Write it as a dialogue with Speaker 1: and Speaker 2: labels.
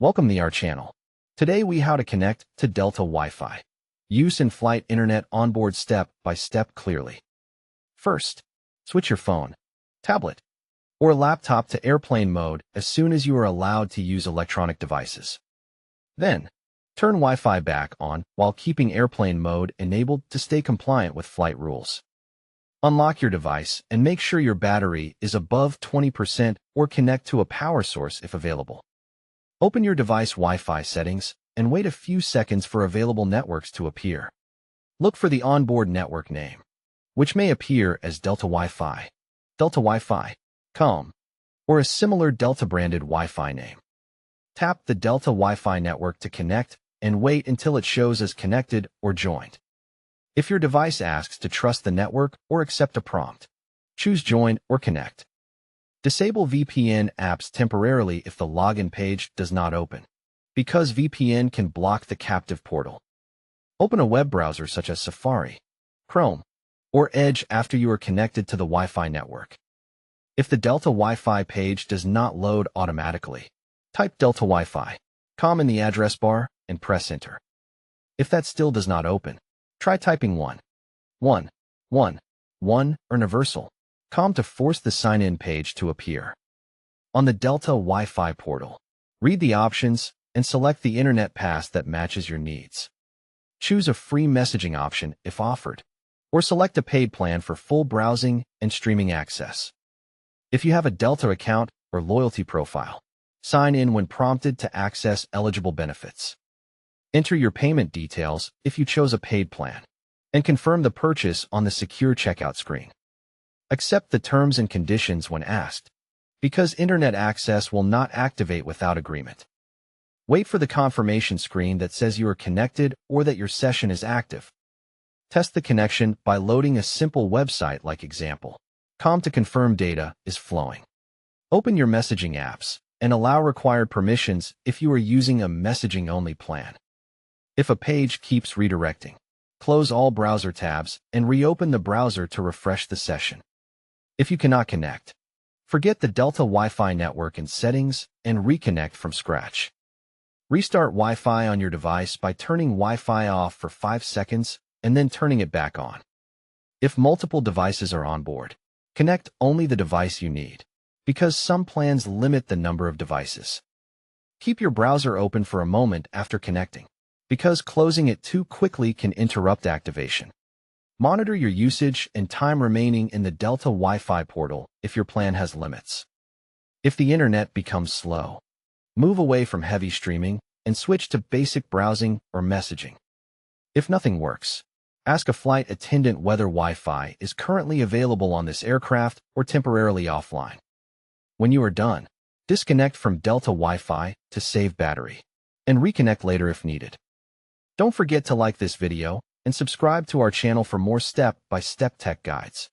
Speaker 1: Welcome to our channel. Today we how to connect to Delta Wi-Fi. Use in-flight internet onboard step by step clearly. First, switch your phone, tablet, or laptop to airplane mode as soon as you are allowed to use electronic devices. Then, turn Wi-Fi back on while keeping airplane mode enabled to stay compliant with flight rules. Unlock your device and make sure your battery is above 20% or connect to a power source if available. Open your device Wi-Fi settings and wait a few seconds for available networks to appear. Look for the onboard network name, which may appear as Delta Wi-Fi, Delta Wi-Fi, COM, or a similar Delta-branded Wi-Fi name. Tap the Delta Wi-Fi network to connect and wait until it shows as connected or joined. If your device asks to trust the network or accept a prompt, choose Join or Connect. Disable VPN apps temporarily if the login page does not open, because VPN can block the captive portal. Open a web browser such as Safari, Chrome, or Edge after you are connected to the Wi-Fi network. If the Delta Wi-Fi page does not load automatically, type Delta Wi-Fi, COM in the address bar, and press Enter. If that still does not open, try typing 111 or universal COM to force the sign-in page to appear. On the Delta Wi-Fi portal, read the options and select the internet path that matches your needs. Choose a free messaging option if offered, or select a paid plan for full browsing and streaming access. If you have a Delta account or loyalty profile, sign in when prompted to access eligible benefits. Enter your payment details if you chose a paid plan, and confirm the purchase on the secure checkout screen. Accept the terms and conditions when asked, because internet access will not activate without agreement. Wait for the confirmation screen that says you are connected or that your session is active. Test the connection by loading a simple website like example .com to confirm data is flowing. Open your messaging apps and allow required permissions if you are using a messaging-only plan. If a page keeps redirecting, close all browser tabs and reopen the browser to refresh the session. If you cannot connect, forget the Delta Wi-Fi network in settings and reconnect from scratch. Restart Wi-Fi on your device by turning Wi-Fi off for 5 seconds and then turning it back on. If multiple devices are on board, connect only the device you need, because some plans limit the number of devices. Keep your browser open for a moment after connecting, because closing it too quickly can interrupt activation. Monitor your usage and time remaining in the Delta Wi-Fi portal if your plan has limits. If the internet becomes slow, move away from heavy streaming and switch to basic browsing or messaging. If nothing works, ask a flight attendant whether Wi-Fi is currently available on this aircraft or temporarily offline. When you are done, disconnect from Delta Wi-Fi to save battery, and reconnect later if needed. Don't forget to like this video and subscribe to our channel for more step-by-step tech guides.